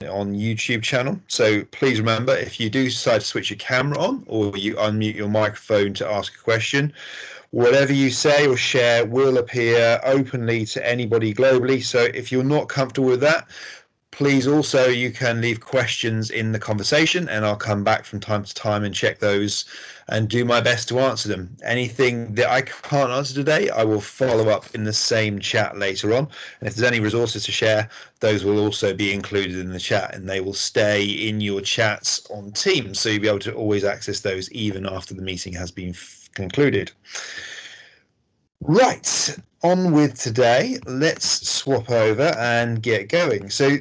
on YouTube channel. So please remember, if you do decide to switch your camera on or you unmute your microphone to ask a question, whatever you say or share will appear openly to anybody globally. So if you're not comfortable with that, please also, you can leave questions in the conversation and I'll come back from time to time and check those and do my best to answer them. Anything that I can't answer today, I will follow up in the same chat later on. And if there's any resources to share, those will also be included in the chat and they will stay in your chats on Teams. So you'll be able to always access those even after the meeting has been concluded. Right, on with today. Let's swap over and get going. So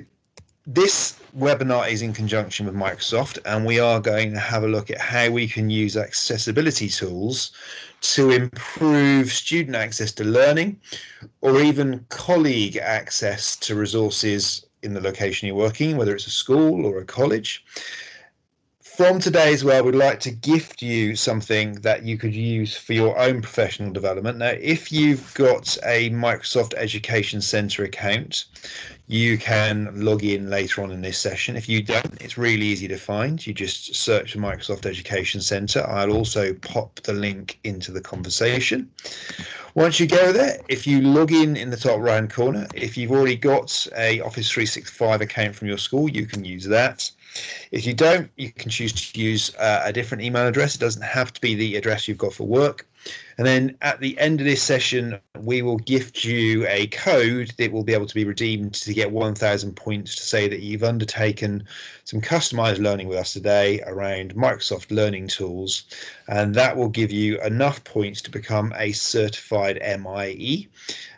this webinar is in conjunction with Microsoft, and we are going to have a look at how we can use accessibility tools to improve student access to learning or even colleague access to resources in the location you're working, whether it's a school or a college. From today as well, we'd like to gift you something that you could use for your own professional development. Now, if you've got a Microsoft Education Center account, you can log in later on in this session. If you don't, it's really easy to find. You just search for Microsoft Education Center. I'll also pop the link into the conversation. Once you go there, if you log in the top right hand corner, if you've already got a Office 365 account from your school, you can use that. If you don't, you can choose to use a different email address. It doesn't have to be the address you've got for work. And then at the end of this session, we will gift you a code that will be able to be redeemed to get 1,000 points to say that you've undertaken some customized learning with us today around Microsoft Learning Tools. And that will give you enough points to become a certified MIE.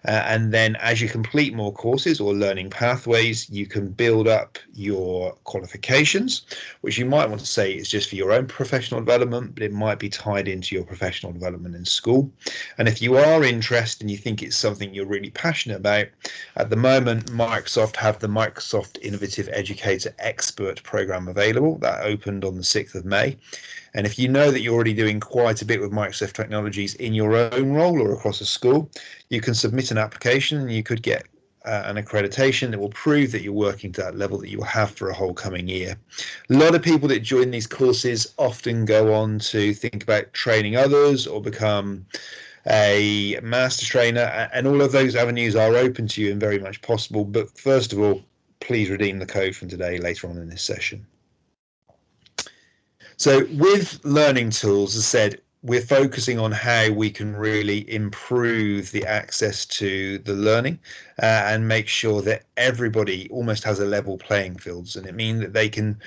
And then as you complete more courses or learning pathways, you can build up your qualifications, which you might want to say is just for your own professional development, but it might be tied into your professional development in school. And if you are interested and you think it's something you're really passionate about, at the moment, Microsoft have the Microsoft Innovative Educator Expert program available. That opened on the 6th of May. And if you know that you're already doing quite a bit with Microsoft technologies in your own role or across a school, you can submit an application and you could get an accreditation that will prove that you're working to that level that you will have for a whole coming year. A lot of people that join these courses often go on to think about training others or become a master trainer, and all of those avenues are open to you and very much possible. But first of all, please redeem the code from today later on in this session. So with learning tools, as I said, we're focusing on how we can really improve the access to the learning and make sure that everybody almost has a level playing field. And it means that they can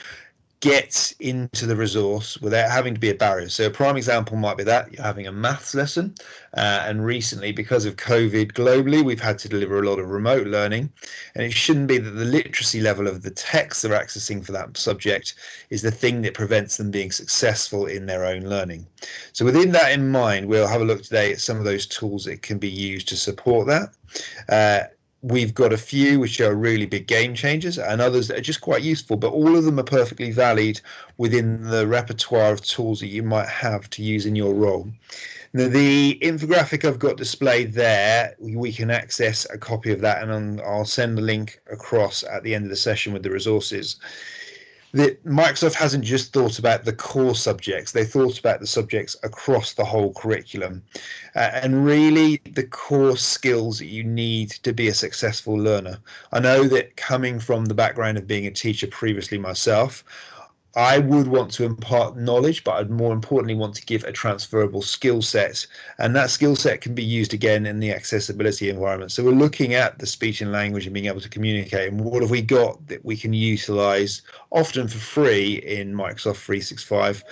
get into the resource without having to be a barrier. So a prime example might be that you're having a maths lesson, and recently, because of COVID globally, we've had to deliver a lot of remote learning, and it shouldn't be that the literacy level of the text they're accessing for that subject is the thing that prevents them being successful in their own learning. So within that in mind, we'll have a look today at some of those tools that can be used to support that. We've got a few which are really big game changers and others that are just quite useful, but all of them are perfectly valid within the repertoire of tools that you might have to use in your role. Now, the infographic I've got displayed there, we can access a copy of that, and I'll send the link across at the end of the session with the resources. Microsoft hasn't just thought about the core subjects, they thought about the subjects across the whole curriculum. And really the core skills that you need to be a successful learner. I know that coming from the background of being a teacher previously myself, I would want to impart knowledge, but I'd more importantly want to give a transferable skill set. And that skill set can be used again in the accessibility environment. So we're looking at the speech and language and being able to communicate. And what have we got that we can utilize often for free in Microsoft 365?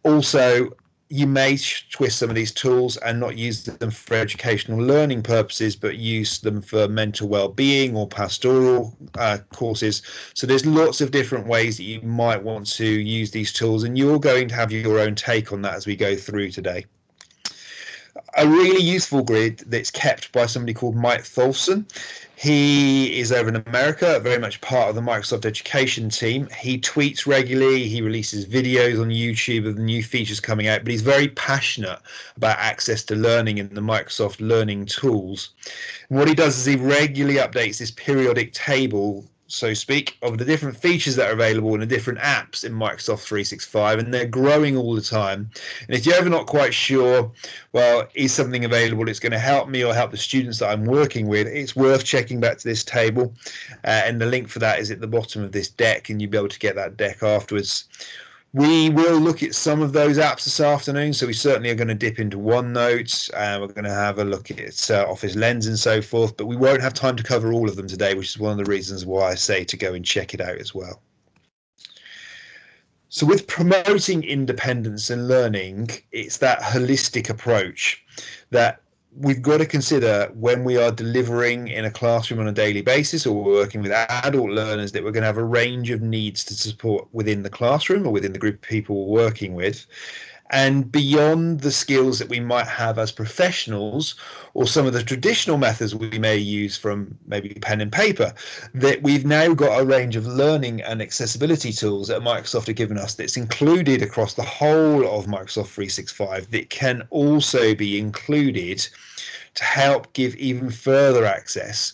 Also, you may twist some of these tools and not use them for educational learning purposes, but use them for mental well-being or pastoral courses. So there's lots of different ways that you might want to use these tools, and you're going to have your own take on that as we go through today. A really useful grid that's kept by somebody called Mike Tholfsen. He is over in America, very much part of the Microsoft Education team. He tweets regularly, he releases videos on YouTube of the new features coming out, but he's very passionate about access to learning and the Microsoft learning tools. And what he does is he regularly updates this periodic table so to speak, of the different features that are available in the different apps in Microsoft 365, and they're growing all the time. And if you're ever not quite sure, well, is something available that's going to help me or help the students that I'm working with, it's worth checking back to this table, and the link for that is at the bottom of this deck, and you'll be able to get that deck afterwards. We will look at some of those apps this afternoon, so we certainly are going to dip into OneNote, we're going to have a look at Office Lens and so forth, but we won't have time to cover all of them today, which is one of the reasons why I say to go and check it out as well. So with promoting independence and learning, it's that holistic approach that we've got to consider when we are delivering in a classroom on a daily basis, or we're working with adult learners, that we're going to have a range of needs to support within the classroom or within the group of people we're working with. And beyond the skills that we might have as professionals, or some of the traditional methods we may use from maybe pen and paper, that we've now got a range of learning and accessibility tools that Microsoft have given us that's included across the whole of Microsoft 365 that can also be included to help give even further access.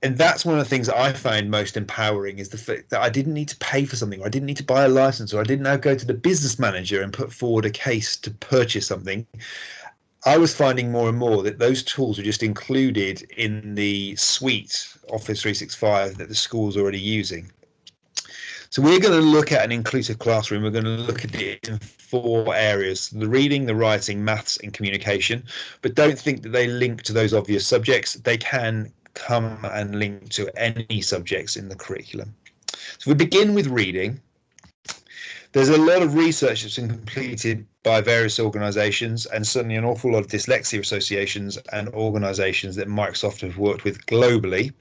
And that's one of the things that I find most empowering, is the fact that I didn't need to pay for something, or I didn't need to buy a license, or I didn't now go to the business manager and put forward a case to purchase something. I was finding more and more that those tools were just included in the suite Office 365 that the school's already using. So we're going to look at an inclusive classroom. We're going to look at it in 4 areas: the reading, the writing, maths and communication. But don't think that they link to those obvious subjects. They can come and link to any subjects in the curriculum. So we begin with reading. There's a lot of research that's been completed by various organisations, and certainly an awful lot of dyslexia associations and organisations that Microsoft have worked with globally.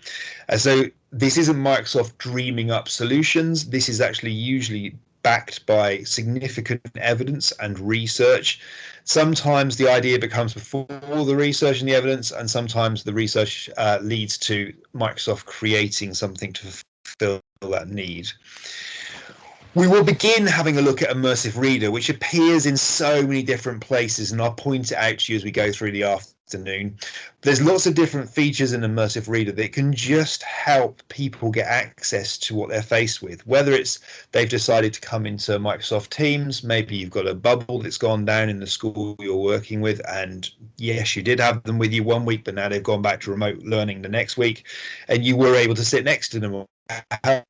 So this isn't Microsoft dreaming up solutions. This is actually usually backed by significant evidence and research. Sometimes the idea becomes before the research and the evidence, and sometimes the research leads to Microsoft creating something to fulfill that need. We will begin having a look at Immersive Reader, which appears in so many different places, and I'll point it out to you as we go through the afternoon. There's lots of different features in Immersive Reader that can just help people get access to what they're faced with, whether it's they've decided to come into Microsoft Teams, maybe you've got a bubble that's gone down in the school you're working with, and yes, you did have them with you one week, but now they've gone back to remote learning the next week, and you were able to sit next to them,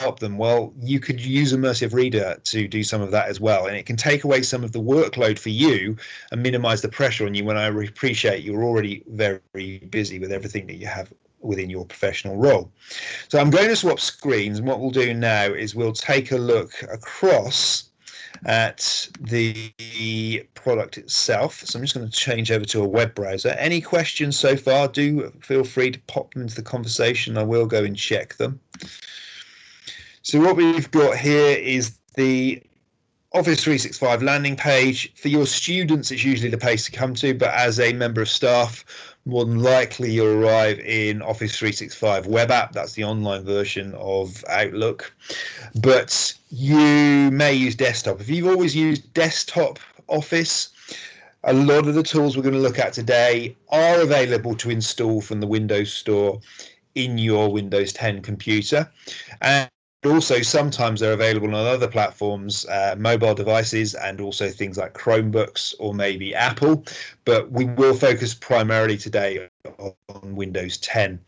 help them. Well, you could use Immersive Reader to do some of that as well, and it can take away some of the workload for you and minimize the pressure on you, when I appreciate you're already very busy with everything that you have within your professional role. So I'm going to swap screens, and what we'll do now is we'll take a look across at the product itself. So I'm just going to change over to a web browser. Any questions so far, do feel free to pop them into the conversation. I will go and check them. So what we've got here is the Office 365 landing page. For your students, it's usually the place to come to, but as a member of staff, more than likely you'll arrive in Office 365 web app. That's the online version of Outlook, but you may use desktop. If you've always used desktop Office, a lot of the tools we're going to look at today are available to install from the Windows Store in your Windows 10 computer. And also, sometimes they're available on other platforms, mobile devices, and also things like Chromebooks or maybe Apple. But we will focus primarily today on Windows 10.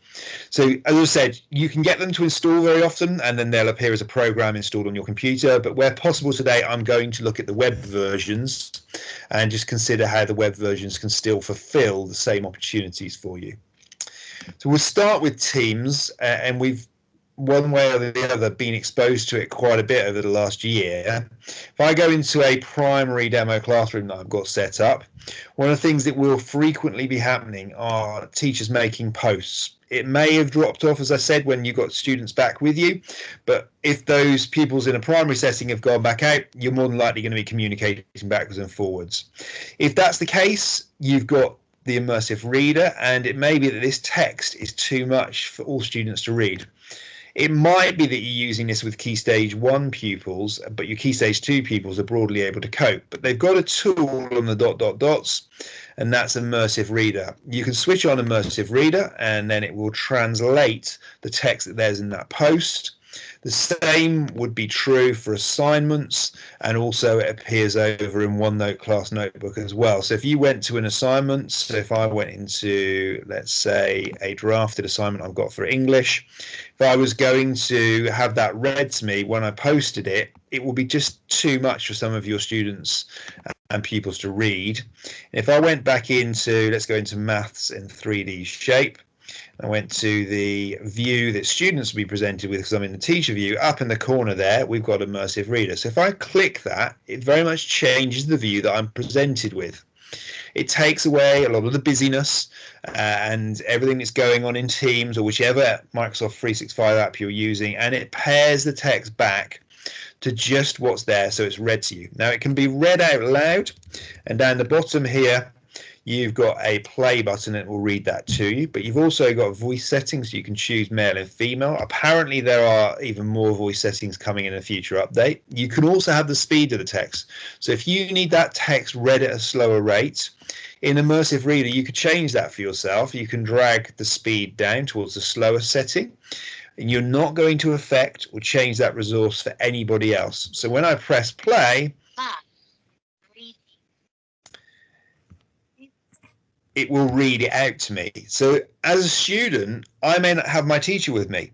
So, as I said, you can get them to install very often, and then they'll appear as a program installed on your computer. But where possible today, I'm going to look at the web versions and just consider how the web versions can still fulfill the same opportunities for you. So we'll start with Teams, and we've one way or the other been exposed to it quite a bit over the last year. If I go into a primary demo classroom that I've got set up, one of the things that will frequently be happening are teachers making posts. It may have dropped off, as I said, when you got students back with you, but if those pupils in a primary setting have gone back out, you're more than likely going to be communicating backwards and forwards. If that's the case, you've got the Immersive Reader, and it may be that this text is too much for all students to read. It might be that you're using this with Key Stage 1 pupils, but your Key Stage 2 pupils are broadly able to cope. But they've got a tool on the ... dots, and that's Immersive Reader. You can switch on Immersive Reader, and then it will translate the text that there's in that post. The same would be true for assignments, and also it appears over in OneNote class notebook as well. So if you went to an assignment, so if I went into, let's say, a drafted assignment I've got for English, if I was going to have that read to me when I posted it, it will be just too much for some of your students and pupils to read. And if I went back into, let's go into maths in 3D shape, I went to the view that students will be presented with, because I'm in the teacher view. Up in the corner there, we've got Immersive Reader. So if I click that, it very much changes the view that I'm presented with. It takes away a lot of the busyness and everything that's going on in Teams or whichever Microsoft 365 app you're using, and it pairs the text back to just what's there, so it's read to you. Now it can be read out loud, and down the bottom here you've got a play button that will read that to you, but you've also got voice settings, so you can choose male and female. Apparently there are even more voice settings coming in a future update. You can also have the speed of the text, so if you need that text read at a slower rate, in Immersive Reader you could change that for yourself. You can drag the speed down towards the slower setting, and you're not going to affect or change that resource for anybody else. So when I press play, it will read it out to me. So as a student, I may not have my teacher with me.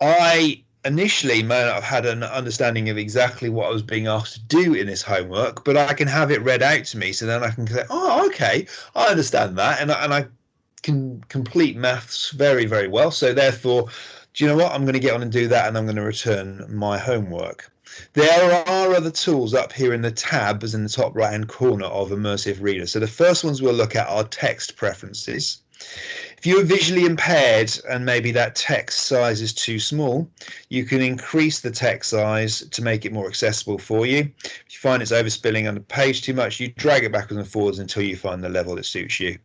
I initially may not have had an understanding of exactly what I was being asked to do in this homework, but I can have it read out to me, so then I can say, oh, okay, I understand that, and I can complete maths very, very well. So therefore, do you know what? I'm going to get on and do that, and I'm going to return my homework. There are other tools up here in the tabs in the top right hand corner of Immersive Reader. So the first ones we'll look at are text preferences. If you're visually impaired and maybe that text size is too small, you can increase the text size to make it more accessible for you. If you find it's overspilling on the page too much, you drag it backwards and forwards until you find the level that suits you.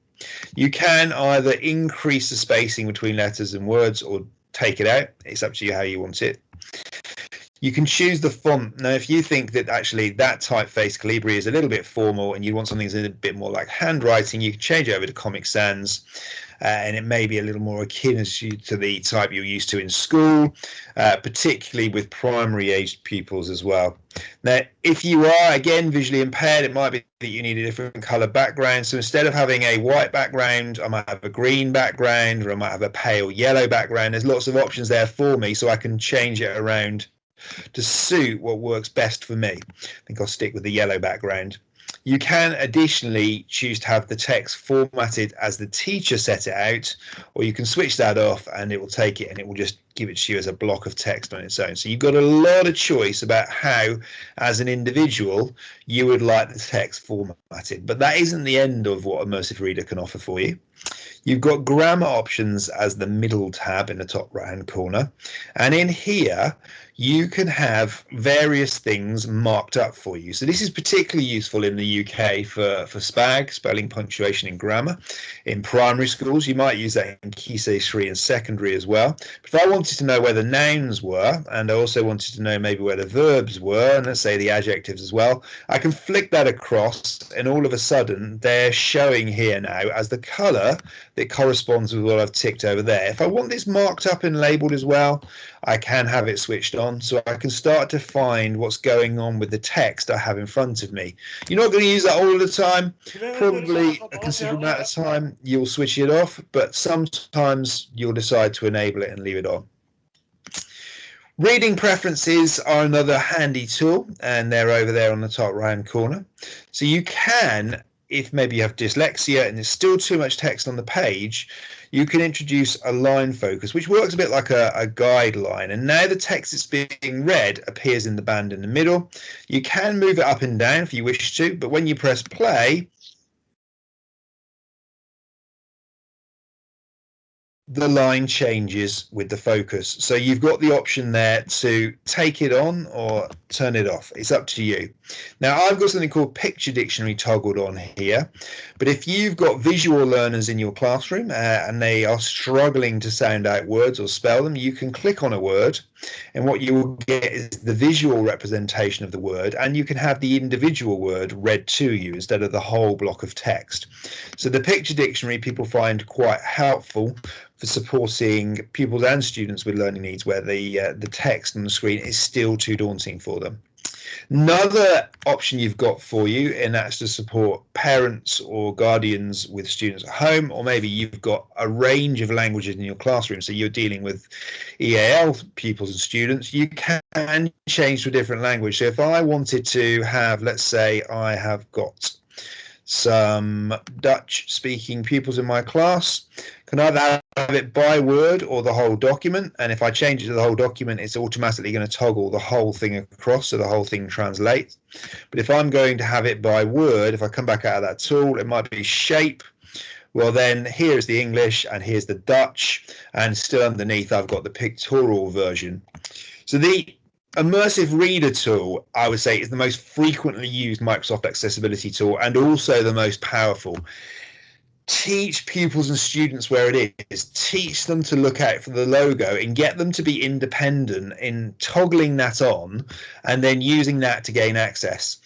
You can either increase the spacing between letters and words or take it out. It's up to you how you want it. You can choose the font. Now, if you think that actually that typeface Calibri is a little bit formal and you want something that's a bit more like handwriting, you can change it over to Comic Sans, and it may be a little more akin to the type you're used to in school, particularly with primary aged pupils as well. Now, if you are, again, visually impaired, it might be that you need a different color background. So instead of having a white background, I might have a green background, or I might have a pale yellow background. There's lots of options there for me, so I can change it around to suit what works best for me. I think I'll stick with the yellow background. You can additionally choose to have the text formatted as the teacher set it out, or you can switch that off and it will take it and it will just give it to you as a block of text on its own. So you've got a lot of choice about how, as an individual, you would like the text formatted. But that isn't the end of what Immersive Reader can offer for you. You've got grammar options as the middle tab in the top right hand corner, and in here you can have various things marked up for you. So this is particularly useful in the UK for SPAG, spelling, punctuation and grammar. In primary schools you might use that in Key Stage 3 and secondary as well. But if I wanted to know where the nouns were, and I also wanted to know maybe where the verbs were, and let's say the adjectives as well, I can flick that across and all of a sudden they're showing here now as the colour that corresponds with what I've ticked over there. If I want this marked up and labelled as well, I can have it switched on, so I can start to find what's going on with the text I have in front of me. You're not going to use that all the time. Probably a considerable amount of time you'll switch it off, but sometimes you'll decide to enable it and leave it on. Reading preferences are another handy tool, and they're over there on the top right hand corner. So you can, if maybe you have dyslexia and there's still too much text on the page, you can introduce a line focus, which works a bit like a guideline. And now the text that's being read appears in the band in the middle. You can move it up and down if you wish to, but when you press play, the line changes with the focus. So you've got the option there to take it on or turn it off. It's up to you. Now I've got something called Picture Dictionary toggled on here, but if you've got visual learners in your classroom and they are struggling to sound out words or spell them, you can click on a word and what you will get is the visual representation of the word, and you can have the individual word read to you instead of the whole block of text. So the Picture Dictionary people find quite helpful for supporting pupils and students with learning needs where the text on the screen is still too daunting for them. Another option you've got for you, and that's to support parents or guardians with students at home, or maybe you've got a range of languages in your classroom, so you're dealing with EAL pupils and students, you can change to a different language. So if I wanted to have, let's say I have got some Dutch speaking pupils in my class, can either have it by word or the whole document, and if I change it to the whole document, it's automatically going to toggle the whole thing across, so the whole thing translates. But if I'm going to have it by word, if I come back out of that tool, it might be shape. Well, then here's the English and here's the Dutch, and still underneath I've got the pictorial version. So the Immersive Reader tool, I would say, is the most frequently used Microsoft accessibility tool and also the most powerful. Teach pupils and students where it is. Teach them to look out for the logo and get them to be independent in toggling that on and then using that to gain access.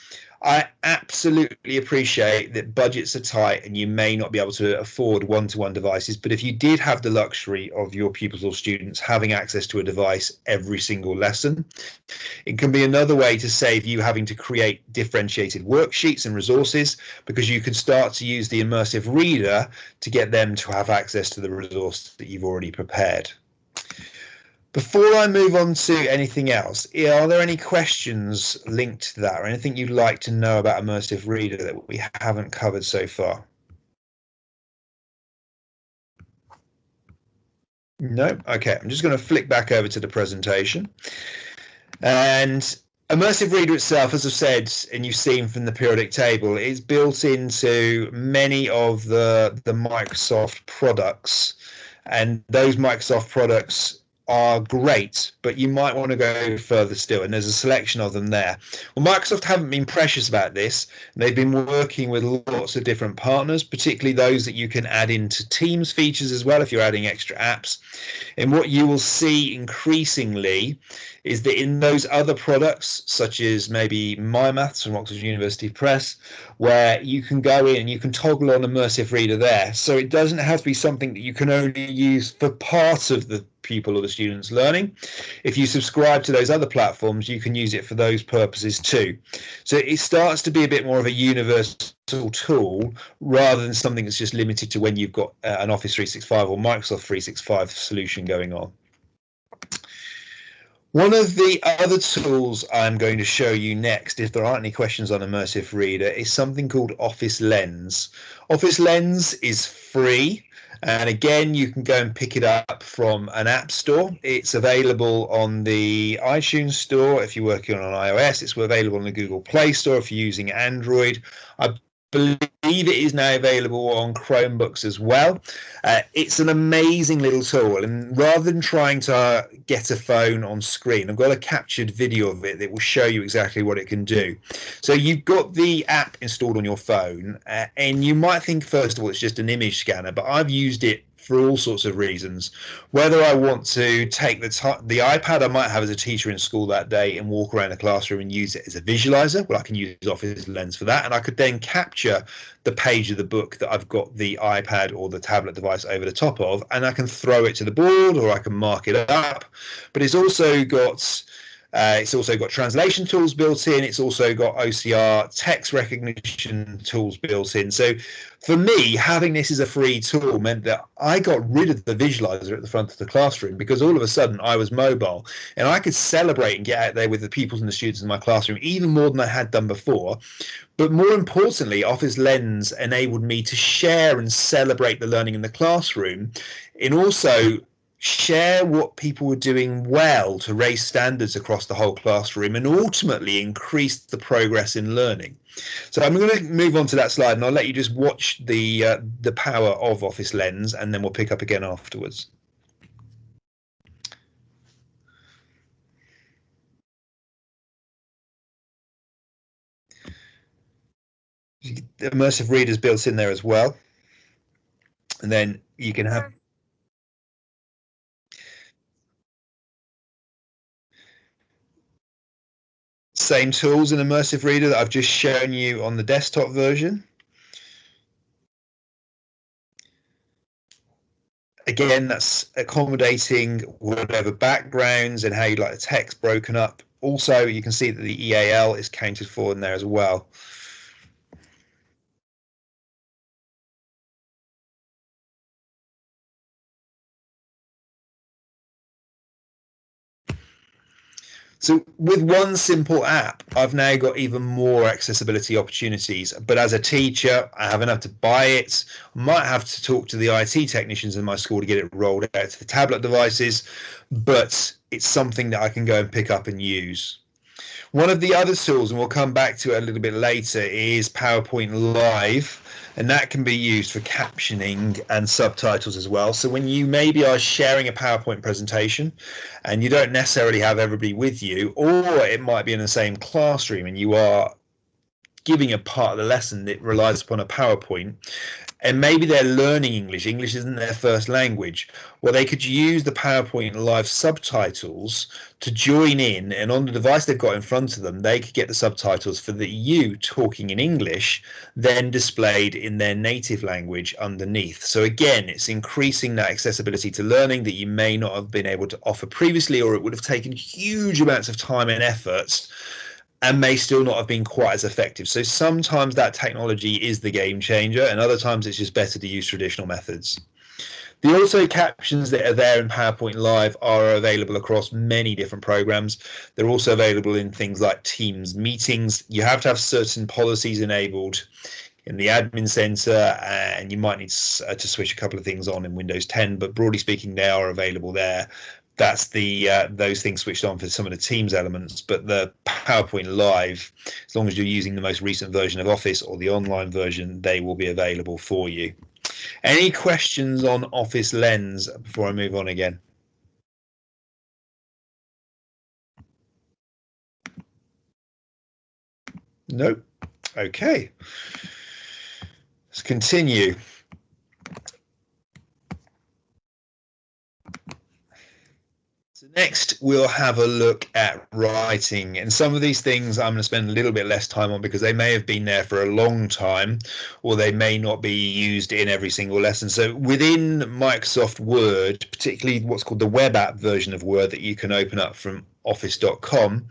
I absolutely appreciate that budgets are tight and you may not be able to afford one-to-one devices, but if you did have the luxury of your pupils or students having access to a device every single lesson, it can be another way to save you having to create differentiated worksheets and resources, because you can start to use the Immersive Reader to get them to have access to the resource that you've already prepared. Before I move on to anything else, are there any questions linked to that or anything you'd like to know about Immersive Reader that we haven't covered so far? No? Okay, I'm just going to flick back over to the presentation. And Immersive Reader itself, as I've said, and you've seen from the periodic table, is built into many of the Microsoft products. And those Microsoft products are great, but you might want to go further still, and there's a selection of them there. Well, Microsoft haven't been precious about this. They've been working with lots of different partners, particularly those that you can add into Teams features as well if you're adding extra apps. And what you will see increasingly is that in those other products, such as maybe My Maths from Oxford University Press, where you can go in and you can toggle on Immersive Reader there. So it doesn't have to be something that you can only use for part of the pupil or the student's learning. If you subscribe to those other platforms, you can use it for those purposes too. So it starts to be a bit more of a universal tool rather than something that's just limited to when you've got an Office 365 or Microsoft 365 solution going on. One of the other tools I'm going to show you next, if there aren't any questions on Immersive Reader, is something called Office Lens. Office Lens is free. And again, you can go and pick it up from an app store. It's available on the iTunes store if you're working on iOS. It's available on the Google Play Store if you're using Android. I believe it is now available on Chromebooks as well. It's an amazing little tool, and rather than trying to get a phone on screen, I've got a captured video of it that will show you exactly what it can do. So you've got the app installed on your phone, and you might think first of all it's just an image scanner, but I've used it for all sorts of reasons. Whether I want to take the iPad I might have as a teacher in school that day and walk around the classroom and use it as a visualizer, well, I can use Office Lens for that, and I could then capture the page of the book that I've got the iPad or the tablet device over the top of, and I can throw it to the board or I can mark it up. But it's also got translation tools built in. It's also got OCR text recognition tools built in. So for me, having this as a free tool meant that I got rid of the visualizer at the front of the classroom, because all of a sudden I was mobile and I could celebrate and get out there with the pupils and the students in my classroom even more than I had done before. But more importantly, Office Lens enabled me to share and celebrate the learning in the classroom, and also share what people were doing well to raise standards across the whole classroom and ultimately increase the progress in learning. So I'm going to move on to that slide, and I'll let you just watch the power of Office Lens, and then we'll pick up again afterwards. The Immersive Readers built in there as well, and then you can have same tools in Immersive Reader that I've just shown you on the desktop version. Again, that's accommodating whatever backgrounds and how you like the text broken up. Also, you can see that the EAL is counted for in there as well. So with one simple app, I've now got even more accessibility opportunities. But as a teacher, I haven't had to buy it. Might have to talk to the IT technicians in my school to get it rolled out to the tablet devices, but it's something that I can go and pick up and use. One of the other tools, and we'll come back to it a little bit later, is PowerPoint Live, and that can be used for captioning and subtitles as well. So when you maybe are sharing a PowerPoint presentation and you don't necessarily have everybody with you, or it might be in the same classroom and you are giving a part of the lesson that relies upon a PowerPoint, and maybe they're learning English. English isn't their first language. Well, they could use the PowerPoint Live subtitles to join in, and on the device they've got in front of them, they could get the subtitles for you talking in English, then displayed in their native language underneath. So again, it's increasing that accessibility to learning that you may not have been able to offer previously, or it would have taken huge amounts of time and effort and may still not have been quite as effective. So sometimes that technology is the game changer, and other times it's just better to use traditional methods. The auto captions that are there in PowerPoint Live are available across many different programs. They're also available in things like Teams meetings. You have to have certain policies enabled in the admin center, and you might need to switch a couple of things on in Windows 10, but broadly speaking, they are available there. That's the those things switched on for some of the Teams elements, but the PowerPoint Live, as long as you're using the most recent version of Office or the online version, they will be available for you. Any questions on Office Lens before I move on again? Nope. Okay. Let's continue. So next, we'll have a look at writing. And some of these things I'm going to spend a little bit less time on because they may have been there for a long time, or they may not be used in every single lesson. So within Microsoft Word, particularly what's called the web app version of Word that you can open up from office.com,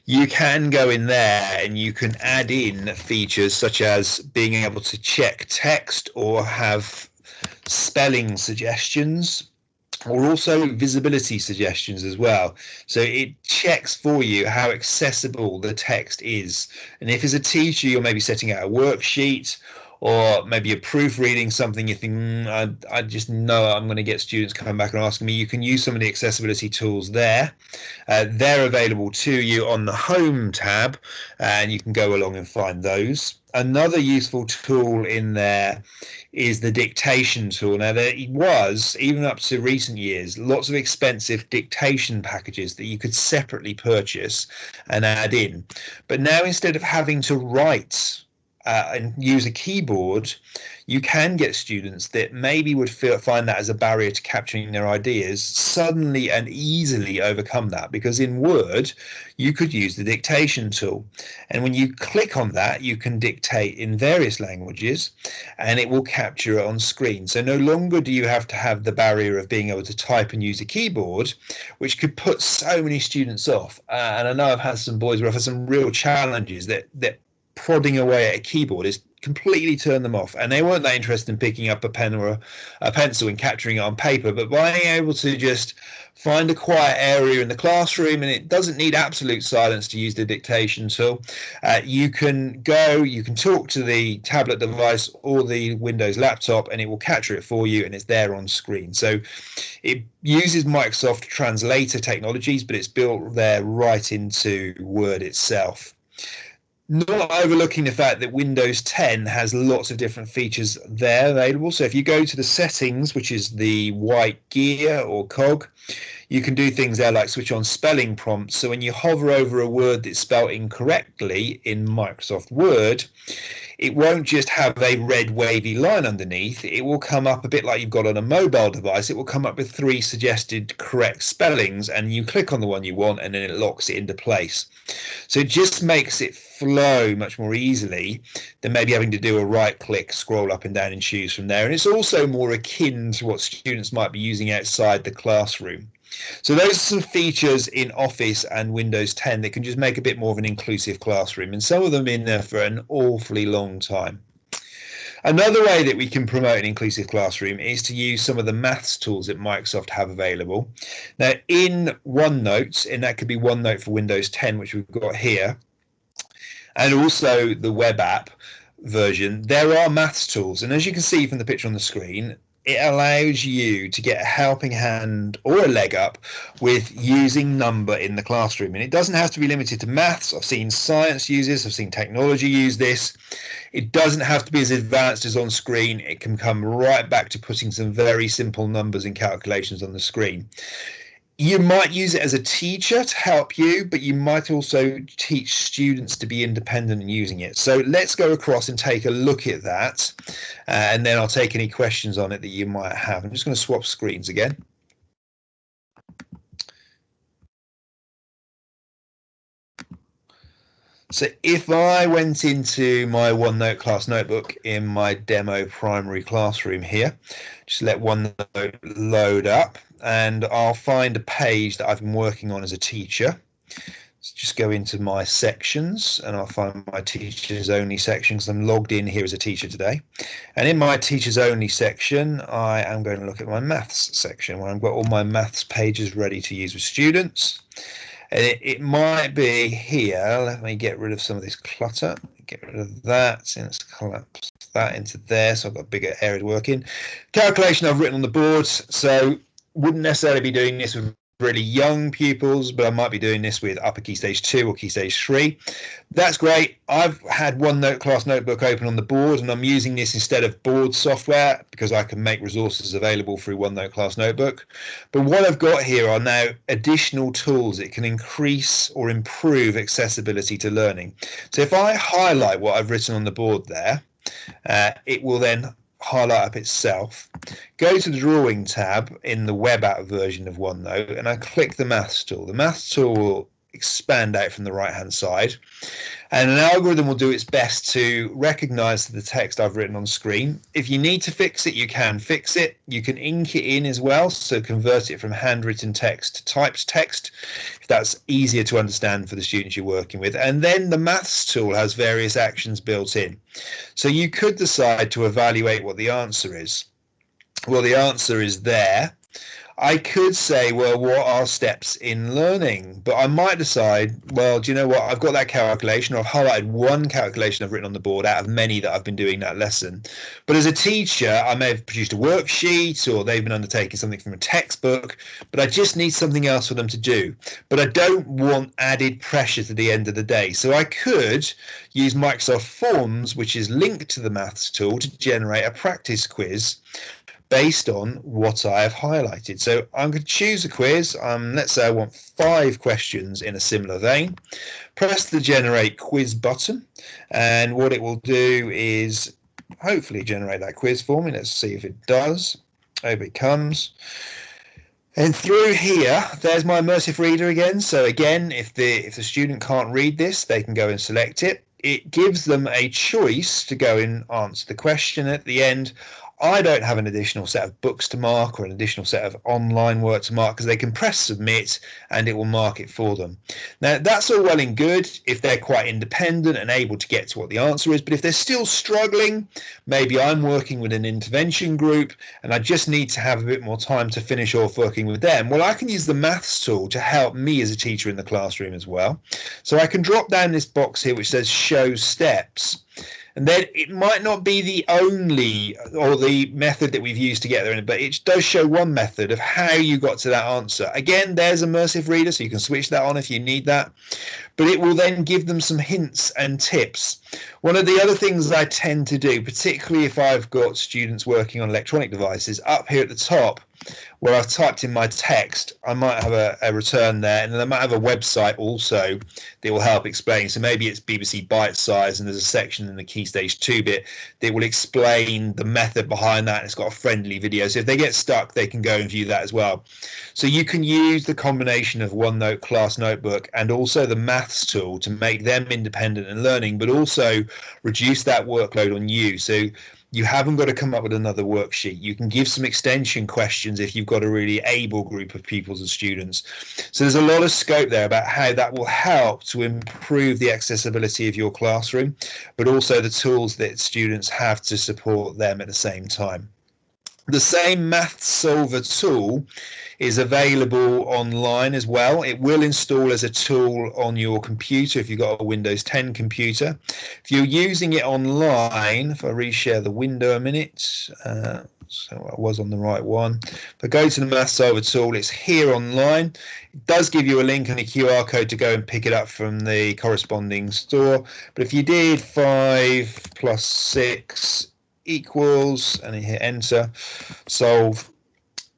you can go in there and you can add in features such as being able to check text or have spelling suggestions, or also visibility suggestions as well. So it checks for you how accessible the text is. And if as a teacher you're maybe setting out a worksheet, or maybe you're proofreading something, you think, I just know I'm going to get students coming back and asking me, you can use some of the accessibility tools there. They're available to you on the Home tab, and you can go along and find those. Another useful tool in there is the Dictation Tool. Now, there was, even up to recent years, lots of expensive dictation packages that you could separately purchase and add in. But now, instead of having to write and use a keyboard, you can get students that maybe would find that as a barrier to capturing their ideas suddenly and easily overcome that, because in Word you could use the Dictation Tool, and when you click on that you can dictate in various languages and it will capture it on screen. So no longer do you have to have the barrier of being able to type and use a keyboard, which could put so many students off. And I know I've had some boys where I've had some real challenges that prodding away at a keyboard is completely turned them off, and they weren't that interested in picking up a pen or a pencil and capturing it on paper. But being able to just find a quiet area in the classroom, and it doesn't need absolute silence to use the Dictation Tool, you can talk to the tablet device or the Windows laptop and it will capture it for you, and it's there on screen. So it uses Microsoft Translator technologies, but it's built there right into Word itself. Not overlooking the fact that Windows 10 has lots of different features there available. So if you go to the settings, which is the white gear or cog, You can do things there like switch on spelling prompts. So when you hover over a word that's spelled incorrectly in Microsoft Word, it won't just have a red wavy line underneath. It will come up a bit like you've got on a mobile device. It will come up with 3 suggested correct spellings, and you click on the one you want, and then it locks it into place. So it just makes it flow much more easily than maybe having to do a right click, scroll up and down and choose from there. And it's also more akin to what students might be using outside the classroom. So those are some features in Office and Windows 10 that can just make a bit more of an inclusive classroom, and some of them in there for an awfully long time. Another way that we can promote an inclusive classroom is to use some of the maths tools that Microsoft have available. Now in OneNote, and that could be OneNote for Windows 10, which we've got here, and also the web app version, there are maths tools. And as you can see from the picture on the screen, it allows you to get a helping hand or a leg up with using number in the classroom. And it doesn't have to be limited to maths. I've seen science use this. I've seen technology use this. It doesn't have to be as advanced as on screen. It can come right back to putting some very simple numbers and calculations on the screen. You might use it as a teacher to help you, but you might also teach students to be independent in using it. So let's go across and take a look at that, and then I'll take any questions on it that you might have. I'm just going to swap screens again. So if I went into my OneNote class notebook in my demo primary classroom here, just let OneNote load up, and I'll find a page that I've been working on as a teacher. So just go into my sections, and I'll find my teachers only section because I'm logged in here as a teacher today. And in my teachers only section, I am going to look at my maths section where I've got all my maths pages ready to use with students. And it might be here. Let me get rid of some of this clutter. Get rid of that. And let's collapse that into there. So I've got a bigger area to work in. Calculation I've written on the board. So wouldn't necessarily be doing this with really young pupils, but I might be doing this with upper key stage 2 or key stage 3. That's great. I've had OneNote class notebook open on the board, and I'm using this instead of board software because I can make resources available through OneNote class notebook. But what I've got here are now additional tools that can increase or improve accessibility to learning. So if I highlight what I've written on the board there, it will then highlight up itself. Go to the drawing tab in the web app version of OneNote, and I click the maths tool. The maths tool will expand out from the right hand side, and an algorithm will do its best to recognize the text I've written on screen. If you need to fix it, you can fix it. You can ink it in as well, so convert it from handwritten text to typed text if that's easier to understand for the students you're working with. And then the maths tool has various actions built in, so you could decide to evaluate what the answer is. Well, the answer is there. I could say, well, what are steps in learning? But I might decide, well, do you know what? I've got that calculation. I've highlighted one calculation I've written on the board out of many that I've been doing that lesson. But as a teacher, I may have produced a worksheet, or they've been undertaking something from a textbook, but I just need something else for them to do. But I don't want added pressure to the end of the day. So I could use Microsoft Forms, which is linked to the maths tool, to generate a practice quiz based on what I have highlighted. So I'm going to choose a quiz. Let's say I want 5 questions in a similar vein. Press the generate quiz button, and what it will do is hopefully generate that quiz for me. Let's see if it does. Over it comes. And through here, there's my Immersive Reader again. So again, if the student can't read this, they can go and select it. It gives them a choice to go and answer the question at the end. I don't have an additional set of books to mark or an additional set of online work to mark because they can press submit and it will mark it for them. Now, that's all well and good if they're quite independent and able to get to what the answer is. But if they're still struggling, maybe I'm working with an intervention group and I just need to have a bit more time to finish off working with them. Well, I can use the maths tool to help me as a teacher in the classroom as well. So I can drop down this box here which says show steps. And then it might not be the only or the method that we've used to get there, but it does show one method of how you got to that answer. Again, there's Immersive Reader, so you can switch that on if you need that. But it will then give them some hints and tips. One of the other things I tend to do, particularly if I've got students working on electronic devices, up here at the top, where I've typed in my text, I might have a return there, and then I might have a website also that will help explain. So maybe it's BBC Bite Size, and there's a section in the Key Stage 2 bit that will explain the method behind that. And it's got a friendly video. So if they get stuck, they can go and view that as well. So you can use the combination of OneNote Class Notebook and also the maths tool to make them independent and learning, but also reduce that workload on you. So you haven't got to come up with another worksheet. You can give some extension questions if you've got a really able group of pupils and students. So there's a lot of scope there about how that will help to improve the accessibility of your classroom, but also the tools that students have to support them at the same time. The same Math Solver tool is available online as well. It will install as a tool on your computer if you've got a Windows 10 computer. If you're using it online, if I reshare the window a minute, so I was on the right one. If I go to the Math Solver tool, it's here online. It does give you a link and a QR code to go and pick it up from the corresponding store. But if you did 5 plus 6 equals, and you hit enter, solve,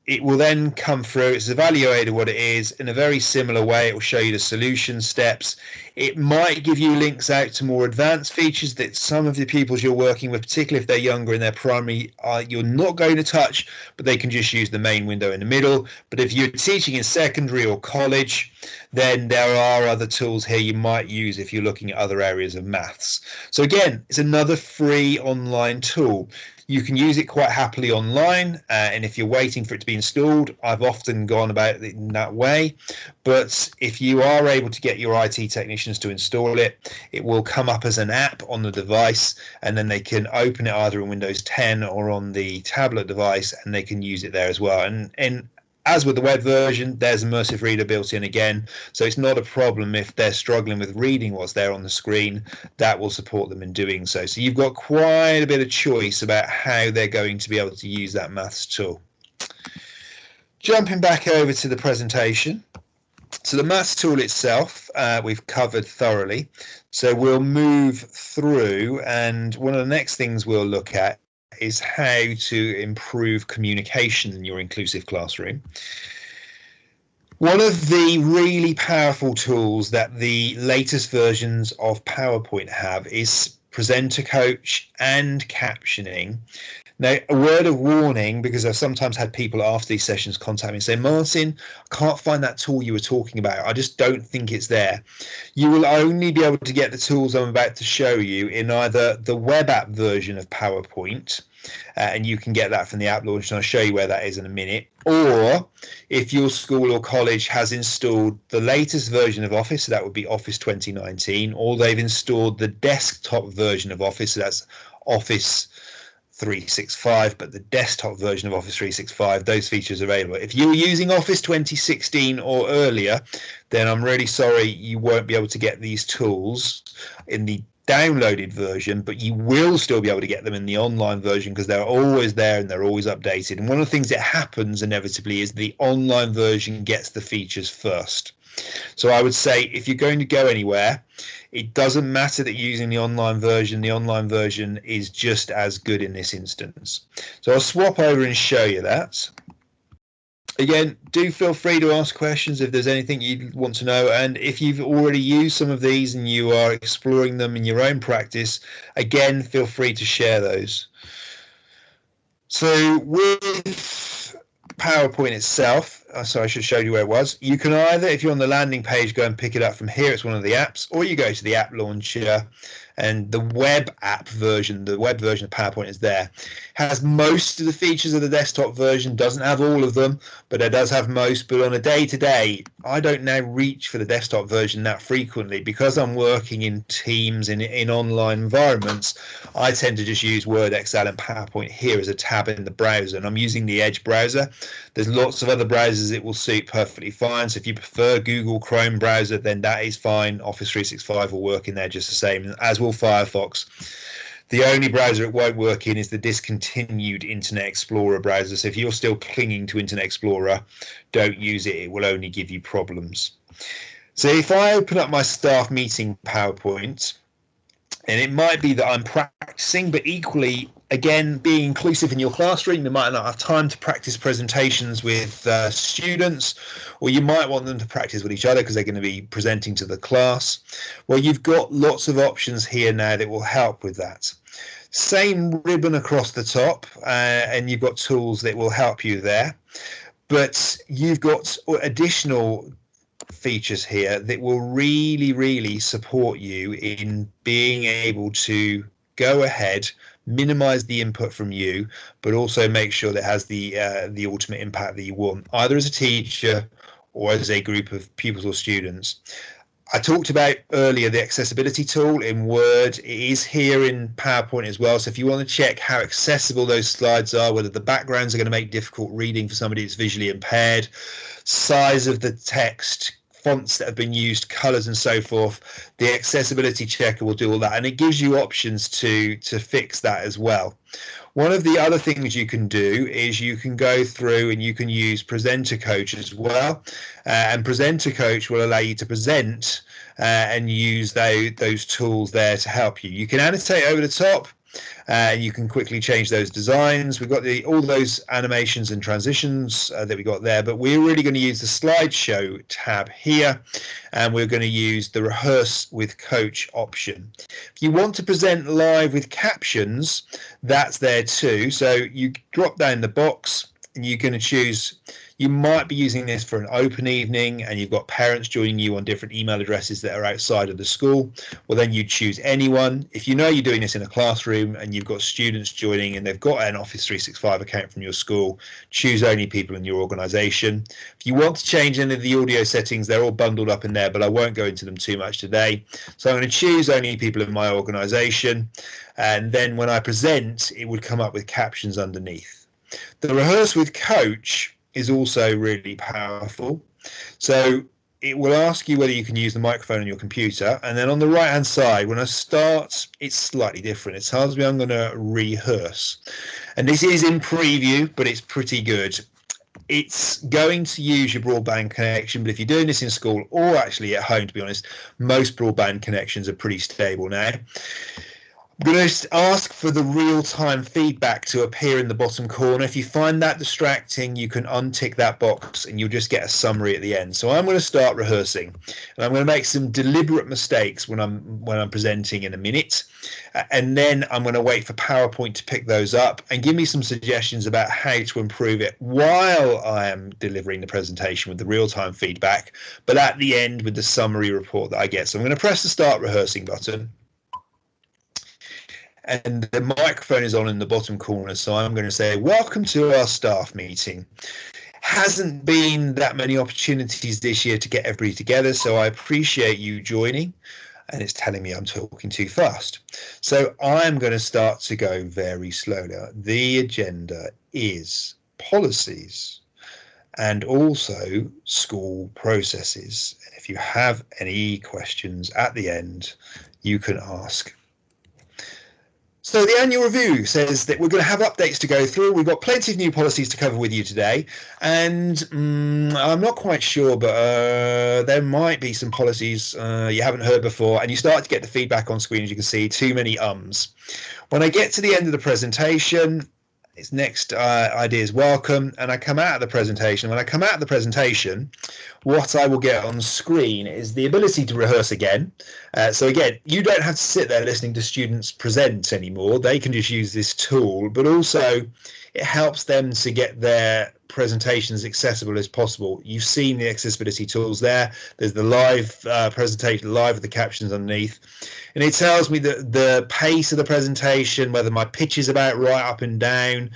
it will then come through. It's evaluated what it is in a very similar way. It will show you the solution steps. It might give you links out to more advanced features that some of the pupils you're working with, particularly if they're younger in their primary, you're not going to touch, but they can just use the main window in the middle. But if you're teaching in secondary or college, then there are other tools here you might use if you're looking at other areas of maths. So again, it's another free online tool. You can use it quite happily online, and if you're waiting for it to be installed, I've often gone about it in that way. But if you are able to get your IT technicians to install it, it will come up as an app on the device, and then they can open it either in Windows 10 or on the tablet device, and they can use it there as well. And as with the web version, there's Immersive Reader built in again, so it's not a problem if they're struggling with reading what's there on the screen. That will support them in doing so. So you've got quite a bit of choice about how they're going to be able to use that maths tool. Jumping back over to the presentation. So the maths tool itself, we've covered thoroughly. So we'll move through, and one of the next things we'll look at is how to improve communication in your inclusive classroom. One of the really powerful tools that the latest versions of PowerPoint have is Presenter Coach and captioning. Now, a word of warning, because I've sometimes had people after these sessions contact me and say, Martin, I can't find that tool you were talking about. I just don't think it's there. You will only be able to get the tools I'm about to show you in either the web app version of PowerPoint, and you can get that from the app launch, and I'll show you where that is in a minute, or if your school or college has installed the latest version of Office, so that would be Office 2019, or they've installed the desktop version of Office, so that's Office 365, but the desktop version of Office 365, those features are available. If you're using Office 2016 or earlier, then I'm really sorry you won't be able to get these tools in the downloaded version, but you will still be able to get them in the online version because they're always there and they're always updated. And one of the things that happens inevitably is the online version gets the features first. So I would say if you're going to go anywhere, it doesn't matter that you're using the online version is just as good in this instance. So I'll swap over and show you that. Again, do feel free to ask questions if there's anything you want to know, and if you've already used some of these and you are exploring them in your own practice, again, feel free to share those. So with PowerPoint itself, so I should show you where it was. You can either, if you're on the landing page, go and pick it up from here. It's one of the apps, or you go to the app launcher, and the web app version, the web version of PowerPoint is there. Has most of the features of the desktop version, doesn't have all of them, but it does have most. But on a day-to-day, I don't now reach for the desktop version that frequently because I'm working in Teams in online environments. I tend to just use Word, Excel, and PowerPoint here as a tab in the browser, and I'm using the Edge browser. There's lots of other browsers it will suit perfectly fine. So if you prefer Google Chrome browser, then that is fine. Office 365 will work in there just the same, as will Firefox. The only browser it won't work in is the discontinued Internet Explorer browser. So if you're still clinging to Internet Explorer, don't use it. It will only give you problems. So if I open up my staff meeting PowerPoint, And it might be that I'm practicing, but equally, again, being inclusive in your classroom, you might not have time to practice presentations with students, or you might want them to practice with each other because they're going to be presenting to the class. Well, you've got lots of options here now that will help with that. Same ribbon across the top, and you've got tools that will help you there. But you've got additional features here that will really support you in being able to go ahead, minimize the input from you, but also make sure that it has the ultimate impact that you want, either as a teacher or as a group of pupils or students. I talked about earlier the accessibility tool in Word. It is here in PowerPoint as well. So if you want to check how accessible those slides are, whether the backgrounds are going to make difficult reading for somebody that's visually impaired, size of the text, fonts that have been used, colors and so forth, the accessibility checker will do all that, and it gives you options to fix that as well. One of the other things you can do is you can go through and you can use Presenter Coach as well, and Presenter Coach will allow you to present and use those tools there to help you. You can annotate over the top. You can quickly change those designs. We've got all those animations and transitions that we got there, but we're really going to use the slideshow tab here, and we're going to use the Rehearse with Coach option. If you want to present live with captions, that's there too. So you drop down the box and you're going to choose. You might be using this for an open evening and you've got parents joining you on different email addresses that are outside of the school. Well, then you choose anyone. If you know you're doing this in a classroom and you've got students joining and they've got an Office 365 account from your school, choose only people in your organization. If you want to change any of the audio settings, they're all bundled up in there, but I won't go into them too much today. So I'm going to choose only people in my organization. And then when I present, it would come up with captions underneath. The Rehearse with Coach is also really powerful. So it will ask you whether you can use the microphone on your computer, and then on the right hand side when I start, it's slightly different. It tells me I'm going to rehearse, and this is in preview, but it's pretty good. It's going to use your broadband connection, but if you're doing this in school or actually at home, to be honest, most broadband connections are pretty stable now. I'm going to ask for the real-time feedback to appear in the bottom corner. If you find that distracting, you can untick that box and you'll just get a summary at the end. So I'm going to start rehearsing, and I'm going to make some deliberate mistakes when I'm presenting in a minute, and then I'm going to wait for PowerPoint to pick those up and give me some suggestions about how to improve it while I am delivering the presentation with the real-time feedback, but at the end with the summary report that I get. So I'm going to press the Start Rehearsing button. And the microphone is on in the bottom corner, so I'm going to say, welcome to our staff meeting. Hasn't been that many opportunities this year to get everybody together, so I appreciate you joining. And it's telling me I'm talking too fast. So I'm going to start to go very slowly. The agenda is policies and also school processes. And if you have any questions at the end, you can ask. So the annual review says that we're going to have updates to go through. We've got plenty of new policies to cover with you today. And I'm not quite sure, but there might be some policies you haven't heard before. And you start to get the feedback on screen, as you can see, too many ums. When I get to the end of the presentation, its next ideas welcome, and I come out of the presentation. When I come out of the presentation, what I will get on screen is the ability to rehearse again. So again, you don't have to sit there listening to students present anymore. They can just use this tool, but also it helps them to get their presentations accessible as possible. You've seen the accessibility tools there. There's the live presentation, live with the captions underneath. And it tells me the pace of the presentation, whether my pitch is about right up and down,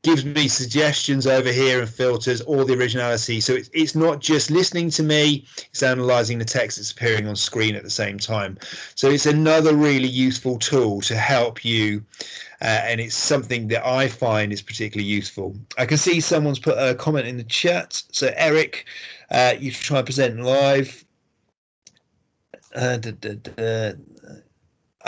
gives me suggestions over here and filters all the originality. So it's not just listening to me, it's analysing the text that's appearing on screen at the same time. So it's another really useful tool to help you. And it's something that I find is particularly useful. I can see someone's put a comment in the chat. So Eric, you try and present live.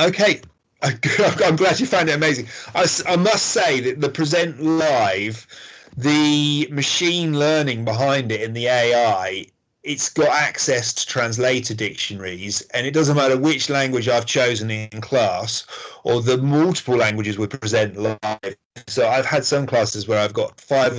Okay, I'm glad you found it amazing. I must say that the present live, the machine learning behind it in the AI it's got access to translator dictionaries, and it doesn't matter which language I've chosen in class or the multiple languages we present live. So I've had some classes where I've got five,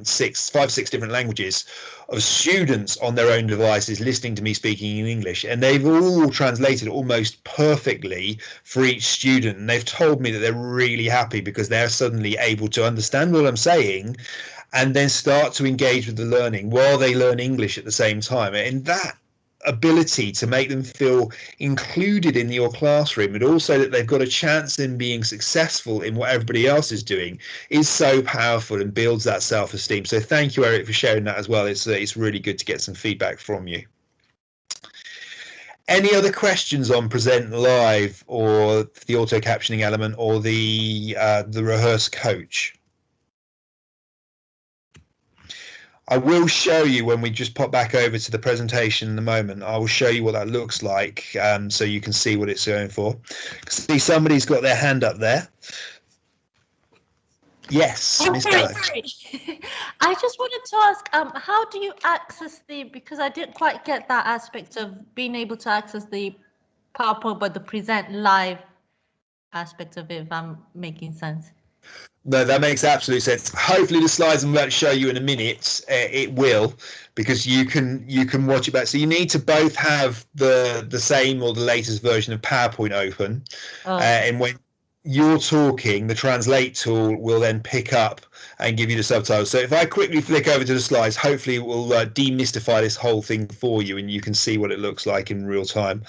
six different languages of students on their own devices listening to me speaking in English, and they've all translated almost perfectly for each student. And they've told me that they're really happy because they're suddenly able to understand what I'm saying and then start to engage with the learning while they learn English at the same time. And that ability to make them feel included in your classroom, and also that they've got a chance in being successful in what everybody else is doing, is so powerful and builds that self-esteem. So thank you, Eric, for sharing that as well. It's really good to get some feedback from you. Any other questions on Present Live or the auto captioning element or the Rehearse coach? I will show you when we just pop back over to the presentation in a moment. I will show you what that looks like, so you can see what it's going for. See, somebody's got their hand up there. Yes, Miss Bella. I just wanted to ask, how do you access because I didn't quite get that aspect of being able to access the PowerPoint, but the Present Live aspect of it, if I'm making sense. No, that makes absolute sense. Hopefully the slides I'm about to show you in a minute, it will, because you can watch it back. So you need to both have the same or the latest version of PowerPoint open. And when you're talking, the Translate tool will then pick up and give you the subtitles. So if I quickly flick over to the slides, hopefully it will demystify this whole thing for you and you can see what it looks like in real time.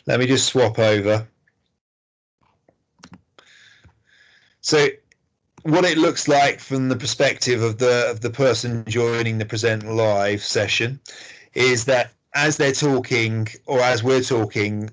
Let me just swap over. So what it looks like from the perspective of the person joining the Present Live session is that as they're talking or as we're talking,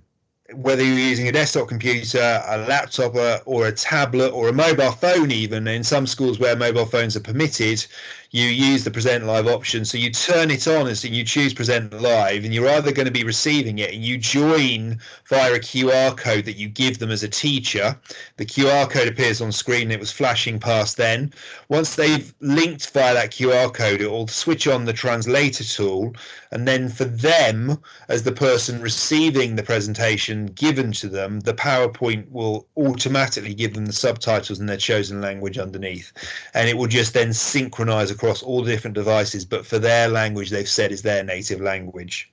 whether you're using a desktop computer, a laptop or a tablet or a mobile phone, even in some schools where mobile phones are permitted, you use the Present Live option. So you turn it on and you choose Present Live, and you're either going to be receiving it and you join via a QR code that you give them as a teacher. The QR code appears on screen. It was flashing past then. Once they've linked via that QR code, it will switch on the Translator tool, and then for them, as the person receiving the presentation given to them, the PowerPoint will automatically give them the subtitles in their chosen language underneath, and it will just then synchronize across all the different devices, but for their language they've said is their native language.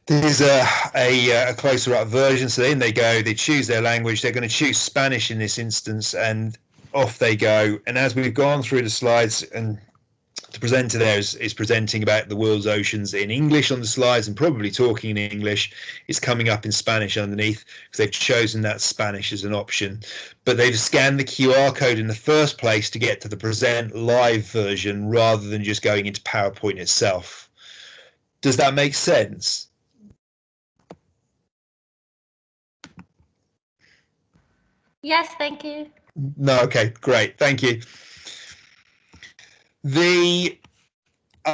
There's a closer up version. So then they go, they choose their language, they're going to choose Spanish in this instance, and off they go. And as we've gone through the slides, and the presenter there is presenting about the world's oceans in English on the slides and probably talking in English, is coming up in Spanish underneath because they've chosen that Spanish as an option. But they've scanned the QR code in the first place to get to the Present Live version rather than just going into PowerPoint itself. Does that make sense? Yes, thank you. No, okay, great, thank you. The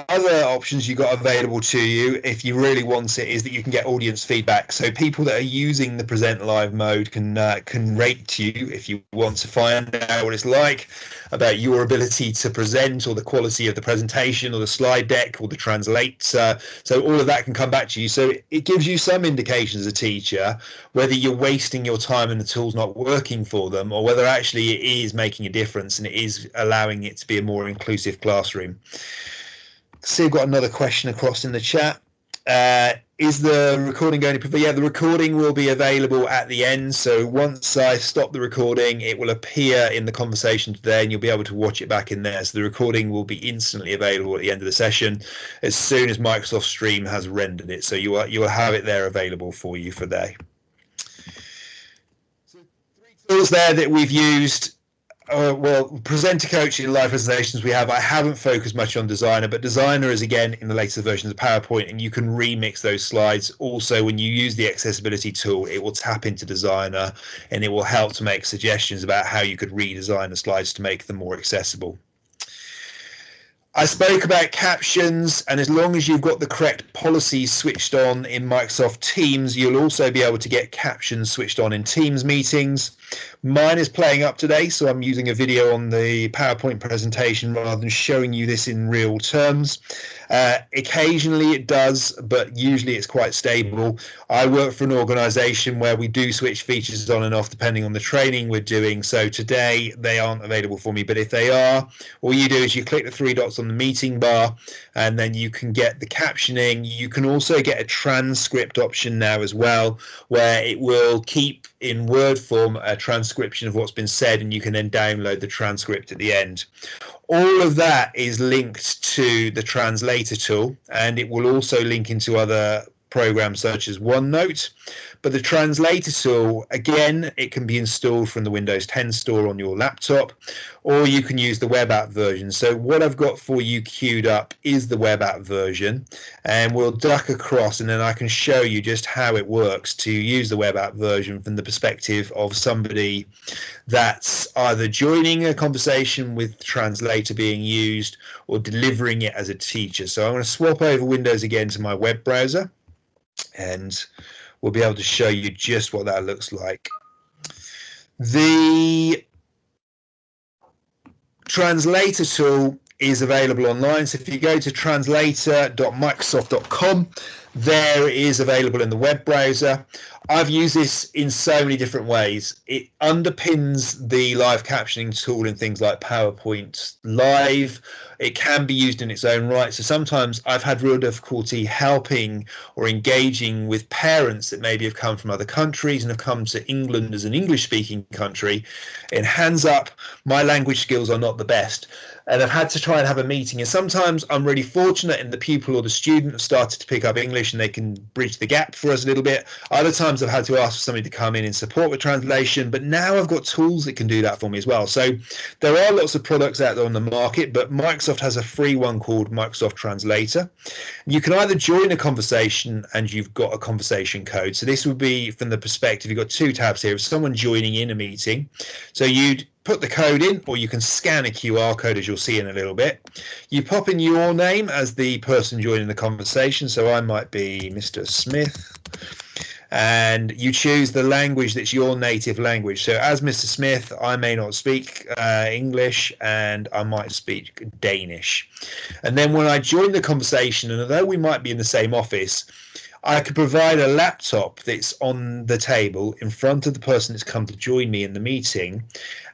other options you got available to you, if you really want it, is that you can get audience feedback. So people that are using the Present Live mode can rate you if you want to find out what it's like about your ability to present, or the quality of the presentation, or the slide deck, or the translate. So all of that can come back to you. So it gives you some indication as a teacher whether you're wasting your time and the tool's not working for them, or whether actually it is making a difference and it is allowing it to be a more inclusive classroom. See, I've got another question across in the chat. Is the recording going to be? Yeah, the recording will be available at the end. So once I stop the recording, it will appear in the conversation today, and you'll be able to watch it back in there. So the recording will be instantly available at the end of the session as soon as Microsoft Stream has rendered it. So you will have it there available for you for day. So 3 tools there that we've used. Well, presenter coaching, live presentations I haven't focused much on Designer, but Designer is again in the latest versions of PowerPoint, and you can remix those slides. Also, when you use the accessibility tool, it will tap into Designer and it will help to make suggestions about how you could redesign the slides to make them more accessible. I spoke about captions, and as long as you've got the correct policies switched on in Microsoft Teams, you'll also be able to get captions switched on in Teams meetings. Mine is playing up today, so I'm using a video on the PowerPoint presentation rather than showing you this in real terms. Occasionally it does, but usually it's quite stable. I work for an organization where we do switch features on and off depending on the training we're doing. So today they aren't available for me, but if they are, all you do is you click the three dots on the meeting bar and then you can get the captioning. You can also get a transcript option now as well, where it will keep in Word form a transcription of what's been said, and you can then download the transcript at the end. All of that is linked to the Translator tool, and it will also link into other programs such as OneNote. But the Translator tool, again, it can be installed from the Windows 10 store on your laptop, or you can use the web app version. So what I've got for you queued up is the web app version, and we'll duck across and then I can show you just how it works to use the web app version from the perspective of somebody that's either joining a conversation with the translator being used or delivering it as a teacher. So I'm going to swap over Windows again to my web browser, and we'll be able to show you just what that looks like. The Translator tool is available online. So if you go to translator.microsoft.com, there it is available in the web browser. I've used this in so many different ways. It underpins the live captioning tool in things like PowerPoint Live. It can be used in its own right. So sometimes I've had real difficulty helping or engaging with parents that maybe have come from other countries and have come to England as an English-speaking country. And hands up, my language skills are not the best. And I've had to try and have a meeting. And sometimes I'm really fortunate and the pupil or the student have started to pick up English and they can bridge the gap for us a little bit. Other times I've had to ask for somebody to come in and support with translation, but now I've got tools that can do that for me as well. So there are lots of products out there on the market, but Microsoft has a free one called Microsoft Translator. You can either join a conversation and you've got a conversation code. So this would be from the perspective, you've got two tabs here of someone joining in a meeting. So you'd put the code in, or you can scan a QR code, as you'll see in a little bit. You pop in your name as the person joining the conversation. So I might be Mr. Smith, and you choose the language that's your native language. So as Mr. Smith, I may not speak English, and I might speak Danish. And then when I join the conversation, and although we might be in the same office, I could provide a laptop that's on the table in front of the person that's come to join me in the meeting.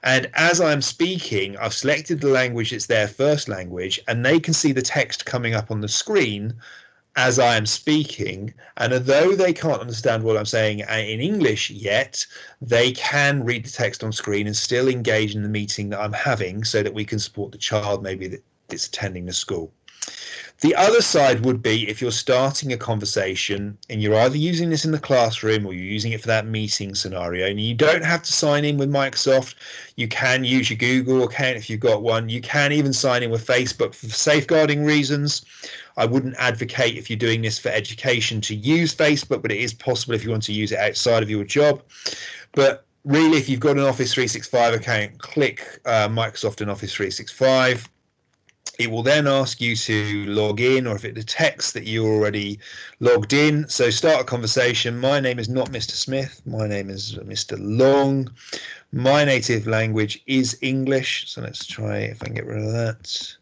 And as I'm speaking, I've selected the language that's their first language, and they can see the text coming up on the screen as I am speaking. And although they can't understand what I'm saying in English yet, they can read the text on screen and still engage in the meeting that I'm having, so that we can support the child maybe that's attending the school. The other side would be if you're starting a conversation and you're either using this in the classroom or you're using it for that meeting scenario, and you don't have to sign in with Microsoft. You can use your Google account if you've got one. You can even sign in with Facebook for safeguarding reasons. I wouldn't advocate, if you're doing this for education, to use Facebook, but it is possible if you want to use it outside of your job. But really, if you've got an Office 365 account, click Microsoft and Office 365. It will then ask you to log in, or if it detects that you're already logged in. So start a conversation. My name is not Mr. Smith. My name is Mr. Long. My native language is English. So let's try if I can get rid of that.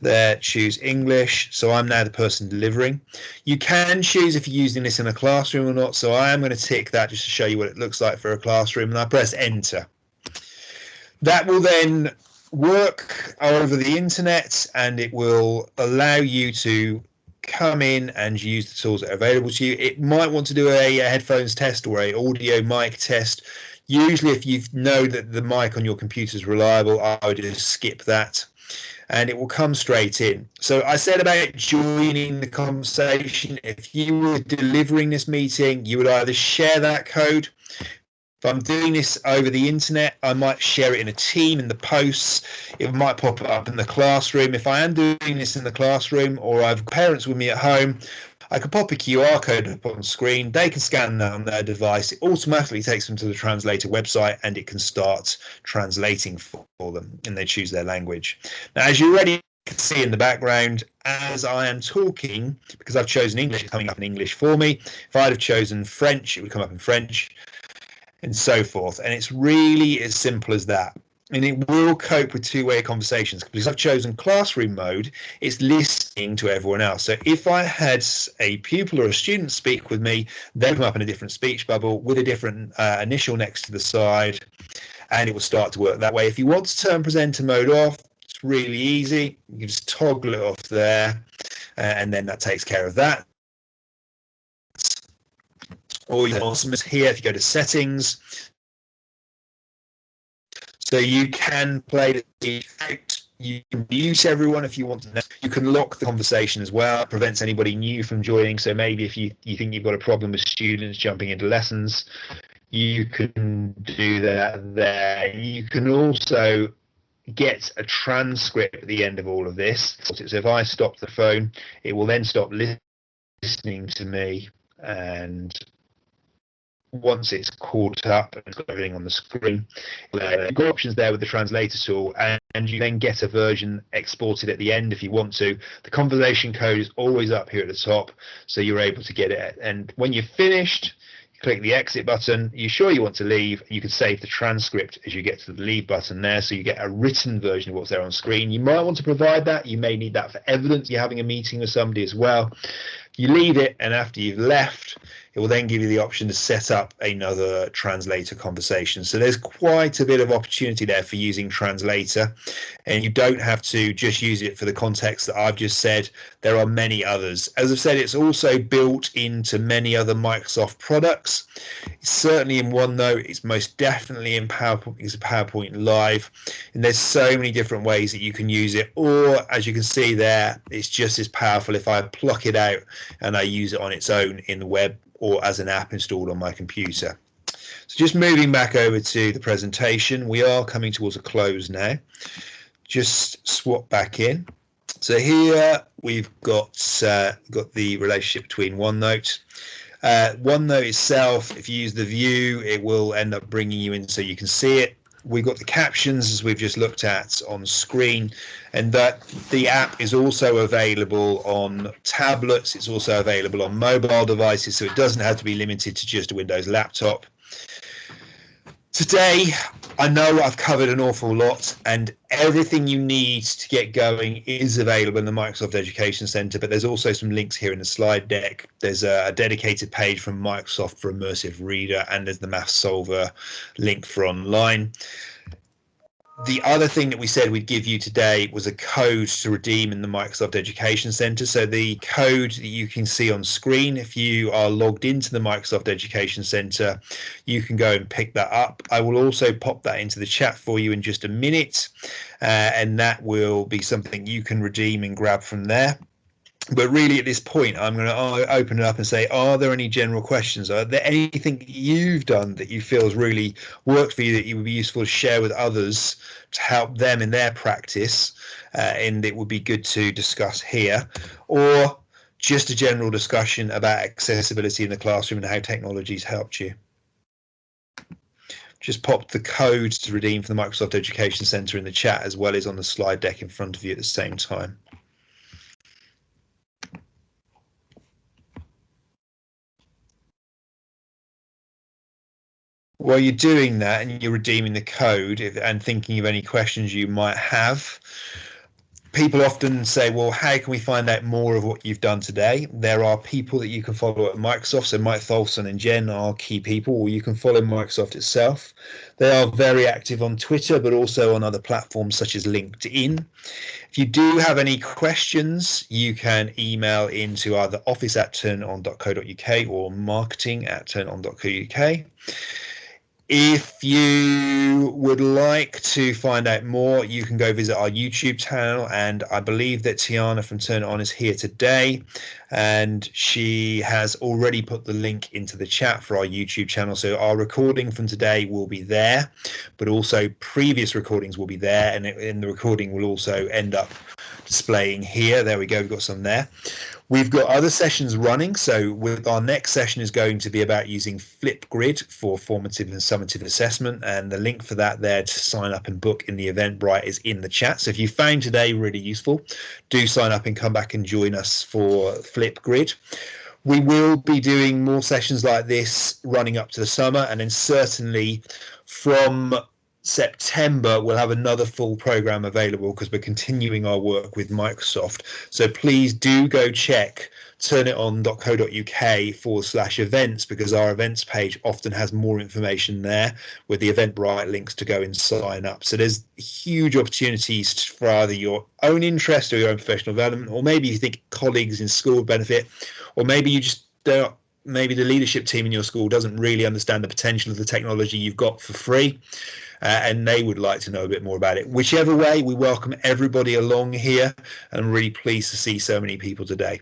There, choose English. So I'm now the person delivering. You can choose if you're using this in a classroom or not. So I am going to tick that just to show you what it looks like for a classroom. And I press enter. That will then work over the internet, and it will allow you to come in and use the tools that are available to you. It might want to do a headphones test or a audio mic test. Usually if you know that the mic on your computer is reliable, I would just skip that and it will come straight in. So I said about joining the conversation. If you were delivering this meeting, you would either share that code. If I'm doing this over the internet, I might share it in a team, in the posts. It might pop up in the classroom. If I am doing this in the classroom, or I've parents with me at home, I could pop a QR code up on the screen. They can scan that on their device. It automatically takes them to the Translator website, and it can start translating for them, and they choose their language. Now, as you already can see in the background, as I am talking, because I've chosen English, it's coming up in English for me. If I'd have chosen French, it would come up in French, and so forth. And it's really as simple as that. and it will cope with two-way conversations. Because I've chosen classroom mode, it's listening to everyone else. So if I had a pupil or a student speak with me, they'll come up in a different speech bubble with a different initial next to the side, and it will start to work that way. If you want to turn presenter mode off, it's really easy. You can just toggle it off there, and then that takes care of that. Or you can also here, if you go to settings, so you can play the speech out. You can mute everyone if you want to. You can lock the conversation as well. It prevents anybody new from joining. So maybe if you think you've got a problem with students jumping into lessons, you can do that there. You can also get a transcript at the end of all of this. So if I stop the phone, it will then stop listening to me, and once it's caught up and it's got everything on the screen, you've got options there with the Translator Tool, and you then get a version exported at the end if you want to. The conversation code is always up here at the top, so you're able to get it. And when you're finished, you click the exit button. You're sure you want to leave, you can save the transcript as you get to the leave button there, so you get a written version of what's there on screen. You might want to provide that. You may need that for evidence. You're having a meeting with somebody as well. You leave it, and after you've left, it will then give you the option to set up another translator conversation. So there's quite a bit of opportunity there for using Translator, and you don't have to just use it for the context that I've just said. There are many others. As I've said, it's also built into many other Microsoft products. It's certainly in OneNote. It's most definitely in PowerPoint. It's a PowerPoint Live, and there's so many different ways that you can use it. Or, as you can see there, it's just as powerful if I pluck it out and I use it on its own in the web or as an app installed on my computer. So just moving back over to the presentation, we are coming towards a close now. Just swap back in. So here we've got the relationship between OneNote. OneNote itself, if you use the view, it will end up bringing you in so you can see it. We've got the captions, as we've just looked at, on screen, and that the app is also available on tablets. It's also available on mobile devices, so it doesn't have to be limited to just a Windows laptop. Today, I know I've covered an awful lot, and everything you need to get going is available in the Microsoft Education Center, but there's also some links here in the slide deck. There's a dedicated page from Microsoft for Immersive Reader, and there's the Math Solver link for online. The other thing that we said we'd give you today was a code to redeem in the Microsoft Education Center. So the code that you can see on screen, if you are logged into the Microsoft Education Center, you can go and pick that up. I will also pop that into the chat for you in just a minute, and that will be something you can redeem and grab from there. But really, at this point, I'm going to open it up and say, are there any general questions? Are there anything that you've done that you feel has really worked for you that you would be useful to share with others to help them in their practice, and it would be good to discuss here? Or just a general discussion about accessibility in the classroom and how technology's helped you? Just pop the code to redeem for the Microsoft Education Center in the chat, as well as on the slide deck in front of you at the same time. While you're doing that and you're redeeming the code and thinking of any questions you might have, people often say, well, how can we find out more of what you've done today? There are people that you can follow at Microsoft. So Mike Tholfsen and Jen are key people, or you can follow Microsoft itself. They are very active on Twitter, but also on other platforms such as LinkedIn. If you do have any questions, you can email into either office@turnon.co.uk or marketing@turnon.co.uk. If you would like to find out more, you can go visit our YouTube channel, and I believe that Tiana from Turn It On is here today, and she has already put the link into the chat for our YouTube channel. So our recording from today will be there, but also previous recordings will be there, and the recording will also end up displaying here. There we go, we've got some there. We've got other sessions running, so our next session is going to be about using Flipgrid for formative and summative assessment, and the link for that there to sign up and book in the Eventbrite is in the chat. So if you found today really useful, do sign up and come back and join us for Flipgrid. We will be doing more sessions like this running up to the summer, and then certainly from September, we'll have another full program available because we're continuing our work with Microsoft. So please do go check turniton.co.uk/events, because our events page often has more information there with the Eventbrite links to go and sign up. So there's huge opportunities for either your own interest or your own professional development, or maybe you think colleagues in school benefit, or maybe you just don't. Maybe the leadership team in your school doesn't really understand the potential of the technology you've got for free. And they would like to know a bit more about it. Whichever way, we welcome everybody along here, and I'm really pleased to see so many people today.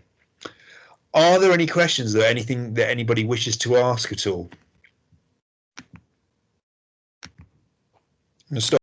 Are there any questions or anything that anybody wishes to ask at all? I'm going to stop